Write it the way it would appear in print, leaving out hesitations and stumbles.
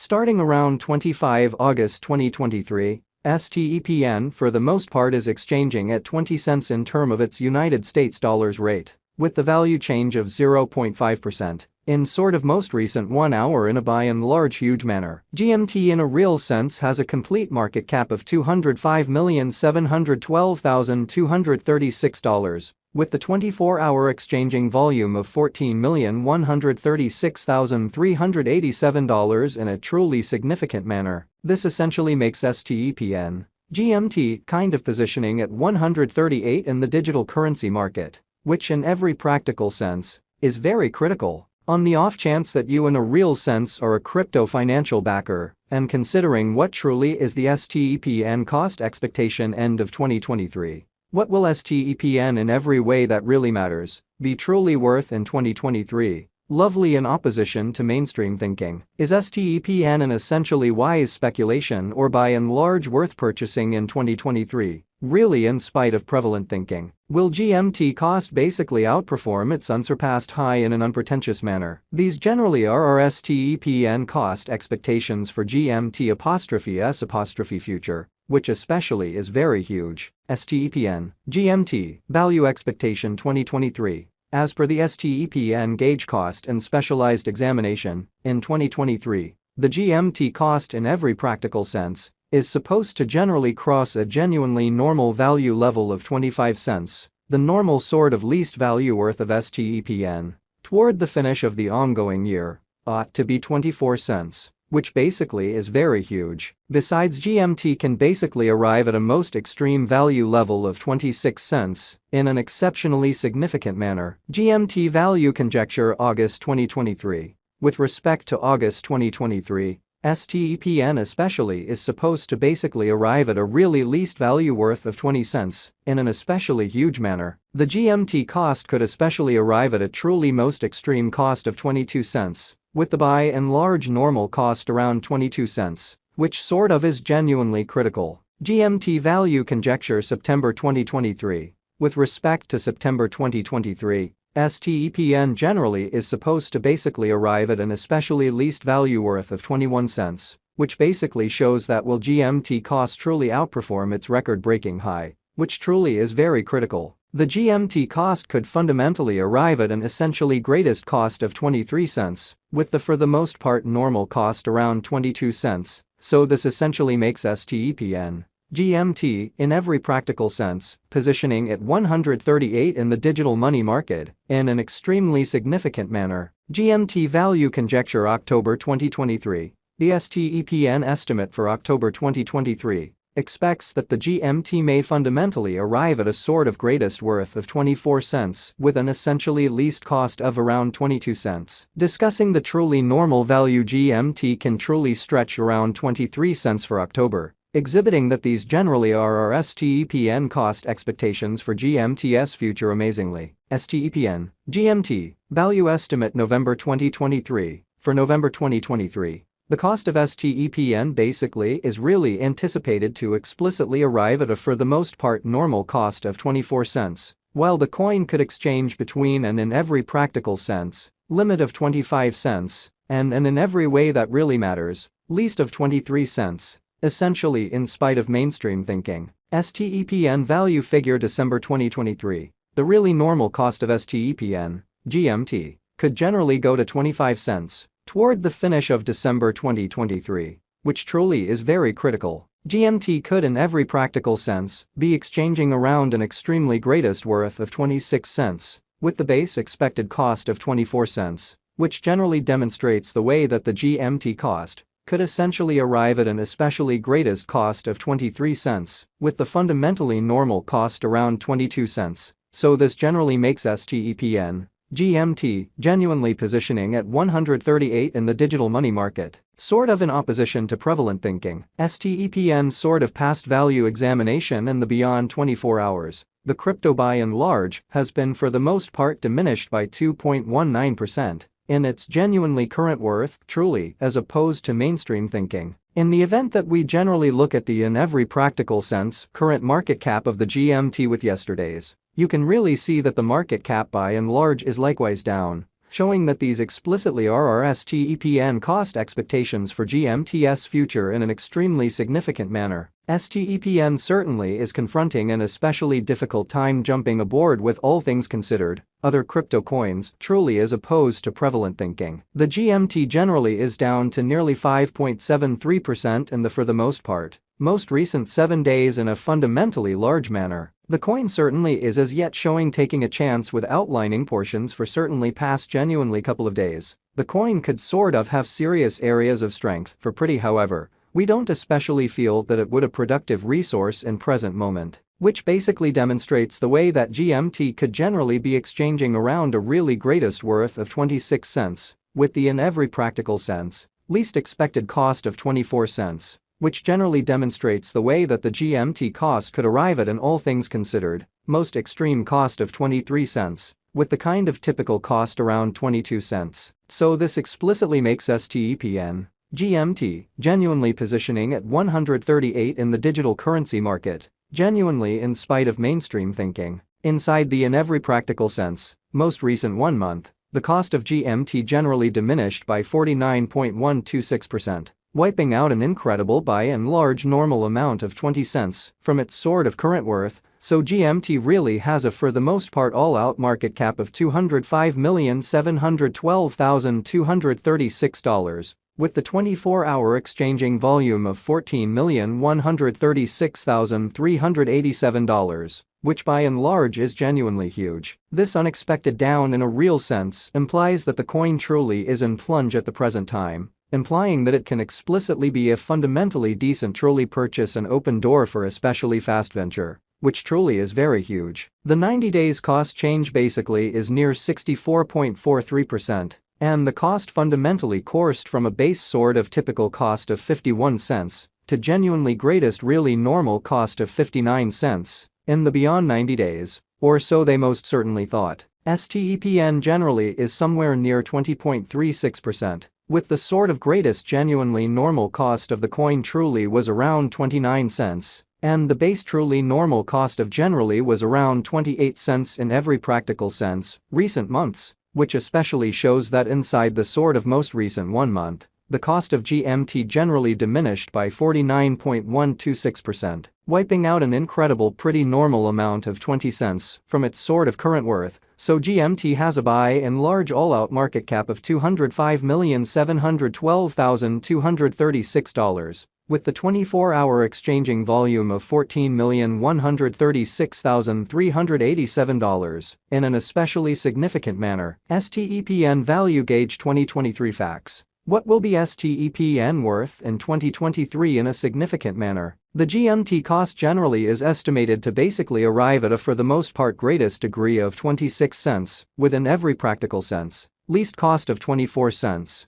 Starting around 25 August 2023, STEPN for the most part is exchanging at 20 cents in term of its United States dollars rate, with the value change of 0.5%, in sort of most recent 1 hour in a by and large huge manner. GMT in a real sense has a complete market cap of $205,712,236, with the 24-hour exchanging volume of $14,136,387 in a truly significant manner. This essentially makes STEPN GMT kind of positioning at 138 in the digital currency market, which in every practical sense is very critical. On the off chance that you in a real sense are a crypto financial backer, and considering what truly is the STEPN cost expectation end of 2023. What will STEPN in every way that really matters be truly worth in 2023? Lovely in opposition to mainstream thinking. Is STEPN an essentially wise speculation or by and large worth purchasing in 2023? Really in spite of prevalent thinking. Will GMT cost basically outperform its unsurpassed high in an unpretentious manner? These generally are our STEPN cost expectations for GMT'(S) future, which especially is very huge. STEPN GMT value expectation 2023. As per the STEPN gauge cost and specialized examination, in 2023, the GMT cost in every practical sense is supposed to generally cross a genuinely normal value level of 25 cents, the normal sort of least value worth of STEPN, toward the finish of the ongoing year, ought to be 24 cents, which basically is very huge. Besides, GMT can basically arrive at a most extreme value level of 26 cents in an exceptionally significant manner. GMT value conjecture August 2023. With respect to August 2023, STEPN especially is supposed to basically arrive at a really least value worth of 20 cents in an especially huge manner. The GMT cost could especially arrive at a truly most extreme cost of 22 cents, with the by and large normal cost around 22 cents, which sort of is genuinely critical. GMT value conjecture September 2023. With respect to September 2023, STEPN generally is supposed to basically arrive at an especially least value worth of 21 cents, which basically shows that will GMT cost truly outperform its record-breaking high, which truly is very critical. The GMT cost could fundamentally arrive at an essentially greatest cost of 23 cents, with the for the most part normal cost around 22 cents, so this essentially makes STEPN GMT, in every practical sense, positioning at 138 in the digital money market, in an extremely significant manner. GMT value conjecture October 2023. The STEPN estimate for October 2023 expects that the GMT may fundamentally arrive at a sort of greatest worth of 24 cents with an essentially least cost of around 22 cents. Discussing the truly normal value GMT can truly stretch around 23 cents for October, exhibiting that these generally are our STEPN cost expectations for GMT's future amazingly. STEPN GMT value estimate November 2023. For November 2023, the cost of STEPN basically is really anticipated to explicitly arrive at a for the most part normal cost of 24 cents, while the coin could exchange between and in every practical sense, limit of 25 cents, and in every way that really matters, least of 23 cents. Essentially in spite of mainstream thinking. STEPN value figure December 2023. The really normal cost of STEPN GMT could generally go to 25 cents toward the finish of December 2023, which truly is very critical. GMT could in every practical sense be exchanging around an extremely greatest worth of 26 cents, with the base expected cost of 24 cents, which generally demonstrates the way that the GMT cost could essentially arrive at an especially greatest cost of 23 cents, with the fundamentally normal cost around 22 cents, so this generally makes STEPN GMT genuinely positioning at 138 in the digital money market, sort of in opposition to prevalent thinking. STEPN sort of past value examination and the beyond 24 hours, the crypto by and large has been for the most part diminished by 2.19%. In its genuinely current worth, truly, as opposed to mainstream thinking. In the event that we generally look at the in every practical sense current market cap of the GMT with yesterday's, you can really see that the market cap by and large is likewise down, showing that these explicitly are our STEPN cost expectations for GMT's future in an extremely significant manner. STEPN certainly is confronting an especially difficult time jumping aboard with all things considered other crypto coins truly as opposed to prevalent thinking. The GMT generally is down to nearly 5.73% in the for the most part, most recent 7 days in a fundamentally large manner. The coin certainly is as yet showing taking a chance with outlining portions for certainly past genuinely couple of days. The coin could sort of have serious areas of strength for pretty, however, we don't especially feel that it would a productive resource in present moment, which basically demonstrates the way that GMT could generally be exchanging around a really greatest worth of 26 cents, with the in every practical sense, least expected cost of 24 cents. Which generally demonstrates the way that the GMT cost could arrive at an all things considered, most extreme cost of 23 cents, with the kind of typical cost around 22 cents. So this explicitly makes STEPN, GMT, genuinely positioning at 138 in the digital currency market, genuinely in spite of mainstream thinking. Inside the in every practical sense, most recent 1 month, the cost of GMT generally diminished by 49.126%. Wiping out an incredible by and large normal amount of 20 cents from its sort of current worth, so GMT really has a for the most part all-out market cap of $205,712,236, with the 24-hour exchanging volume of $14,136,387, which by and large is genuinely huge. This unexpected down in a real sense implies that the coin truly is in plunge at the present time, implying that it can explicitly be a fundamentally decent truly purchase and open door for especially fast venture, which truly is very huge. The 90 days cost change basically is near 64.43%, and the cost fundamentally coursed from a base sort of typical cost of 51 cents to genuinely greatest really normal cost of 59 cents in the beyond 90 days, or so they most certainly thought. STEPN generally is somewhere near 20.36%. With the sort of greatest genuinely normal cost of the coin truly was around 29 cents, and the base truly normal cost of generally was around 28 cents in every practical sense, recent months, which especially shows that inside the sort of most recent 1 month, the cost of GMT generally diminished by 49.126%, wiping out an incredible pretty normal amount of 20 cents from its sort of current worth, so GMT has a by and large all-out market cap of $205,712,236, with the 24-hour exchanging volume of $14,136,387, in an especially significant manner. STEPN Value Gauge 2023 Facts. What will be STEPN worth in 2023 in a significant manner? The GMT cost generally is estimated to basically arrive at a for the most part greatest degree of 26 cents, within every practical sense, least cost of 24 cents,